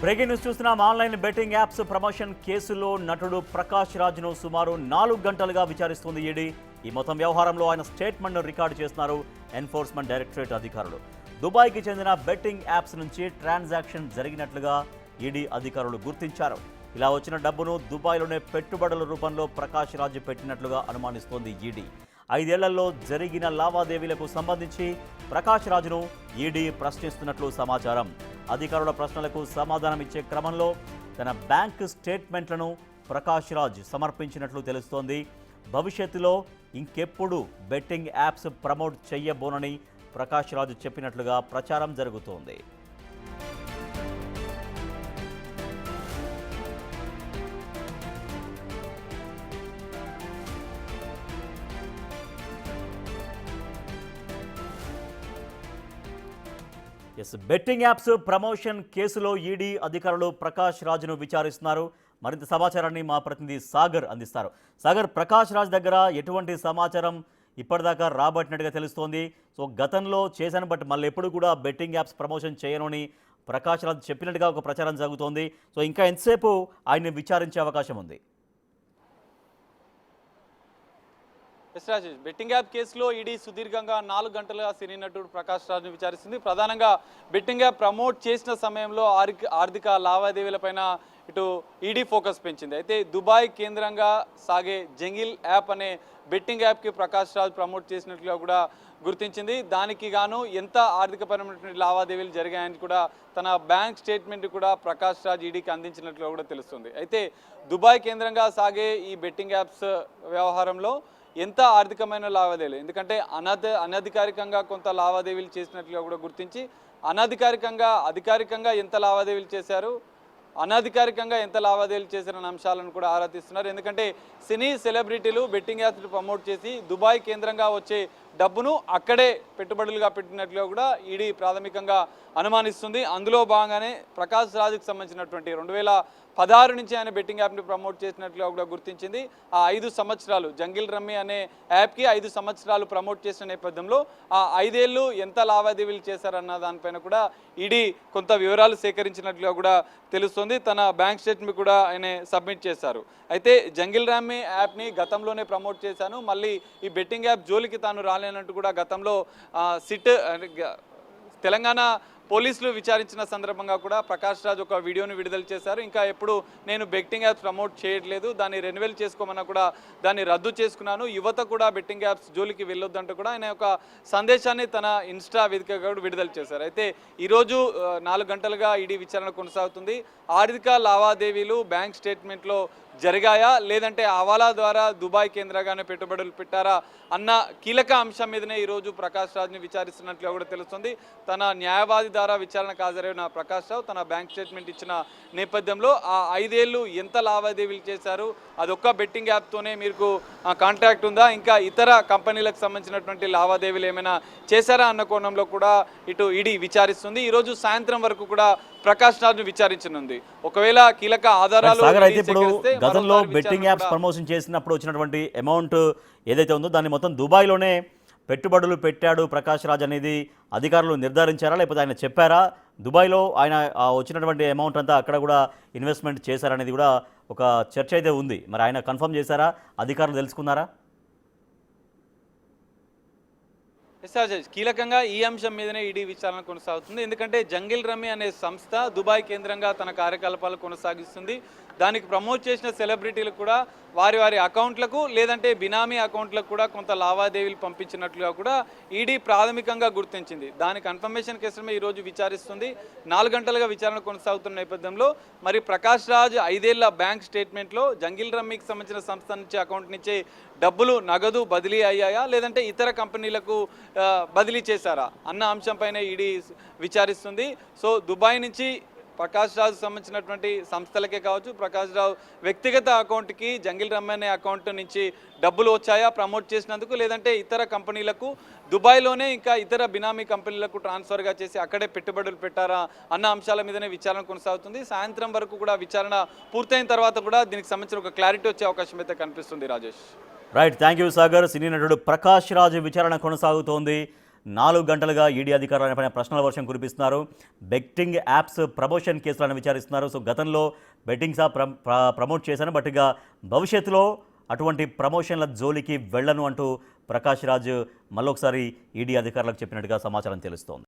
Breaking news చూస్తున్నాం. Online betting apps promotion కేసులో నటుడు ప్రకాష్ రాజ్ను సుమారు 4 గంటలుగా విచారిస్తుంది ఈడీ. ఈ మొత్తం వ్యవహారంలో ఆయన స్టేట్మెంట్ను రికార్డు చేస్తున్నారు ఎన్ఫోర్స్మెంట్ డైరెక్టరేట్ అధికారులు. దుబాయ్కి చెందిన బెట్టింగ్ యాప్స్ నుంచి ట్రాన్సాక్షన్ జరిగినట్లుగా ఈడీ అధికారులు గుర్తించారు. ఇలా వచ్చిన డబ్బును దుబాయ్లోనే పెట్టుబడుల రూపంలో ప్రకాష్ రాజ్ పెట్టినట్లుగా అనుమానిస్తోంది ఈడీ. 5 ఏళ్లలో జరిగిన లావాదేవీలకు సంబంధించి ప్రకాష్ రాజ్ను ఈడీ ప్రశ్నిస్తున్నట్లు సమాచారం. అధికారుల ప్రశ్నలకు సమాధానం ఇచ్చే క్రమంలో తన బ్యాంక్ స్టేట్మెంట్లను ప్రకాష్ రాజ్ సమర్పించినట్లు తెలుస్తోంది. భవిష్యత్తులో ఇంకెప్పుడు బెట్టింగ్ యాప్స్ ప్రమోట్ చేయబోనని ప్రకాష్ రాజ్ చెప్పినట్లుగా ప్రచారం జరుగుతోంది. బెట్టింగ్ యాప్స్ ప్రమోషన్ కేసులో ఈడీ అధికారులు ప్రకాష్ రాజ్ను విచారిస్తున్నారు. మరింత సమాచారాన్ని మా ప్రతినిధి సాగర్ అందిస్తారు. సాగర్, ప్రకాష్ రాజ్ దగ్గర ఎటువంటి సమాచారం ఇప్పటిదాకా రాబట్టినట్టుగా తెలుస్తోంది? సో గతంలో చేశాను, బట్ మళ్ళీ ఎప్పుడు కూడా బెట్టింగ్ యాప్స్ ప్రమోషన్ చేయను అని ప్రకాష్ రాజ్ చెప్పినట్టుగా ఒక ప్రచారం జరుగుతోంది. సో ఇంకా ఎంతసేపు ఆయన్ని విచారించే అవకాశం ఉంది? రాజేష్, బెట్టింగ్ యాప్ కేసులో ఈడీ సుదీర్ఘంగా 4 గంటలుగా సినీ నటుడు ప్రకాష్ రాజ్ను విచారిస్తుంది. ప్రధానంగా బెట్టింగ్ యాప్ ప్రమోట్ చేసిన సమయంలో ఆర్థిక లావాదేవీలపైన ఇటు ఈడీ ఫోకస్ పెంచింది. అయితే దుబాయ్ కేంద్రంగా సాగే జంగిల్ యాప్ అనే బెట్టింగ్ యాప్కి ప్రకాష్ రాజ్ ప్రమోట్ చేసినట్లుగా కూడా గుర్తించింది. దానికి గాను ఎంత ఆర్థికపరమైనటువంటి లావాదేవీలు జరిగాయని కూడా తన బ్యాంక్ స్టేట్మెంట్ కూడా ప్రకాష్ రాజ్ ఈడీకి అందించినట్లుగా కూడా తెలుస్తుంది. అయితే దుబాయ్ కేంద్రంగా సాగే ఈ బెట్టింగ్ యాప్స్ వ్యవహారంలో ఎంత ఆర్థికమైన లావాదేవీలు, ఎందుకంటే అనధికారికంగా కొంత లావాదేవీలు చేసినట్లుగా కూడా గుర్తించి అధికారికంగా ఎంత లావాదేవీలు చేశారు, అనధికారికంగా ఎంత లావాదేవీలు చేశారన్న అంశాలను కూడా ఆరా తీస్తున్నారు. ఎందుకంటే సినీ సెలబ్రిటీలు బెట్టింగ్ యాప్స్ ప్రమోట్ చేసి దుబాయ్ కేంద్రంగా వచ్చే డబ్బును అక్కడే పెట్టుబడులుగా పెట్టినట్లుగా కూడా ఈడీ ప్రాథమికంగా అనుమానిస్తుంది. అందులో భాగంగానే ప్రకాష్ రాజ్కి సంబంధించినటువంటి 2016 నుంచి ఆయన బెట్టింగ్ యాప్ని ప్రమోట్ చేసినట్లుగా కూడా గుర్తించింది. ఆ 5 సంవత్సరాలు జంగిల్ రమ్మీ అనే యాప్కి 5 సంవత్సరాలు ప్రమోట్ చేసిన నేపథ్యంలో ఆ 5 ఏళ్ళు ఎంత లావాదేవీలు చేశారన్న దానిపైన కూడా ఈడీ కొంత వివరాలు సేకరించినట్లుగా కూడా తెలుస్తుంది. తన బ్యాంక్ స్టేట్మెంట్ కూడా ఆయన సబ్మిట్ చేశారు. అయితే జంగిల్ రమ్మీ యాప్ని గతంలోనే ప్రమోట్ చేశాను, మళ్ళీ ఈ బెట్టింగ్ యాప్ జోలికి తాను రాలేనంటూ కూడా గతంలో తెలంగాణ పోలీసులు విచారించిన సందర్భంగా కూడా ప్రకాష్ రాజ్ ఒక వీడియోను విడుదల చేశారు. ఇంకా ఎప్పుడు నేను బెట్టింగ్ యాప్స్ ప్రమోట్ చేయట్లేదు, దాన్ని రెన్యువల్ చేసుకోమన్నా కూడా దాన్ని రద్దు చేసుకున్నాను, యువత కూడా బెట్టింగ్ యాప్స్ జోలికి వెళ్ళొద్దంటూ కూడా ఆయన ఒక సందేశాన్ని తన ఇన్స్టా వేదికగా విడుదల చేశారు. అయితే ఈరోజు 4 గంటలుగా ఈడీ విచారణ కొనసాగుతుంది. ఆర్థిక లావాదేవీలు బ్యాంక్ స్టేట్మెంట్లో జరిగాయా, లేదంటే హవాలా ద్వారా దుబాయ్ కేంద్రంగానే పెట్టుబడులు పెట్టారా అన్న కీలక అంశం మీదనే ఈరోజు ప్రకాష్ రాజ్ని విచారిస్తున్నట్లుగా కూడా తెలుస్తుంది. తన న్యాయవాది ద్వారా విచారణకు హాజరైన ప్రకాష్ రాజ్ తన బ్యాంక్ స్టేట్మెంట్ ఇచ్చిన నేపథ్యంలో ఆ 5 ఏళ్ళు ఎంత లావాదేవీలు చేశారు, అదొక్క బెట్టింగ్ యాప్తోనే మీకు కాంట్రాక్ట్ ఉందా, ఇంకా ఇతర కంపెనీలకు సంబంధించినటువంటి లావాదేవీలు ఏమైనా చేశారా అన్న కోణంలో కూడా ఇటు ఈడీ విచారిస్తుంది. ఈరోజు సాయంత్రం వరకు కూడా ప్రకాష్ రాజ్ను విచారించనుంది. ఒకవేళ కీలక ఆధారాలు గతంలో బెట్టింగ్ యాప్స్ ప్రమోషన్ చేసినప్పుడు వచ్చినటువంటి అమౌంట్ ఏదైతే ఉందో దాన్ని మొత్తం దుబాయ్లోనే పెట్టుబడులు పెట్టాడు ప్రకాష్ రాజ్ అనేది అధికారులు నిర్ధారించారా, లేకపోతే ఆయన చెప్పారా? దుబాయ్లో ఆయన వచ్చినటువంటి అమౌంట్ అంతా అక్కడ కూడా ఇన్వెస్ట్మెంట్ చేశారనేది కూడా ఒక చర్చ అయితే ఉంది. మరి ఆయన కన్ఫర్మ్ చేశారా, అధికారులు తెలుసుకున్నారా? కీలకంగా ఈ అంశం మీదనే ఈడీ విచారణ కొనసాగుతుంది. ఎందుకంటే జంగిల్ రమ్మీ అనే సంస్థ దుబాయ్ కేంద్రంగా తన కార్యకలాపాలు కొనసాగిస్తుంది. దానికి ప్రమోట్ చేసిన సెలబ్రిటీలకు కూడా వారి అకౌంట్లకు లేదంటే బినామీ అకౌంట్లకు కూడా కొంత లావాదేవీలు పంపించినట్లుగా కూడా ఈడీ ప్రాథమికంగా గుర్తించింది. దాని కన్ఫర్మేషన్ కేసుమే ఈరోజు విచారిస్తుంది. 4 గంటలుగా విచారణ కొనసాగుతున్న నేపథ్యంలో మరి ప్రకాష్ రాజ్ 5 ఏళ్ల బ్యాంక్ స్టేట్మెంట్లో జంగిల్ రమ్మీకి సంబంధించిన సంస్థ నుంచి అకౌంట్ నుంచి డబ్బులు నగదు బదిలీ అయ్యాయా, లేదంటే ఇతర కంపెనీలకు బదిలీ చేశారా అన్న అంశంపైన ఈడీ విచారిస్తుంది. సో దుబాయ్ నుంచి ప్రకాష్ రాజ్ సంబంధించినటువంటి సంస్థలకే కావచ్చు, ప్రకాష్ రాజ్ వ్యక్తిగత అకౌంట్కి జంగిల్ రమ్మీ అనే అకౌంట్ నుంచి డబ్బులు వచ్చాయా ప్రమోట్ చేసినందుకు, లేదంటే ఇతర కంపెనీలకు దుబాయ్లోనే ఇంకా ఇతర బినామీ కంపెనీలకు ట్రాన్స్ఫర్గా చేసి అక్కడే పెట్టుబడులు పెట్టారా అన్న అంశాల మీదనే విచారణ కొనసాగుతుంది. సాయంత్రం వరకు కూడా విచారణ పూర్తయిన తర్వాత కూడా దీనికి సంబంధించిన ఒక క్లారిటీ వచ్చే అవకాశం అయితే కనిపిస్తుంది. Rajesh, right, thank you Sagar. Cine నటుడు ప్రకాష్ రాజ్ విచారణ కొనసాగుతోంది. 4 గంటలుగా ఈడీ అధికారులు పైన ప్రశ్నల వర్షం కురిపిస్తున్నారు. బెట్టింగ్ యాప్స్ ప్రమోషన్ కేసులను విచారిస్తున్నారు. సో గతంలో బెట్టింగ్స్ ప్రమోట్ చేశాను, బట్ ఇక భవిష్యత్తులో అటువంటి ప్రమోషన్ల జోలికి వెళ్ళను అంటూ ప్రకాష్ రాజ్ మళ్ళొకసారి ఈడీ అధికారులకు చెప్పినట్టుగా సమాచారం తెలుస్తోంది.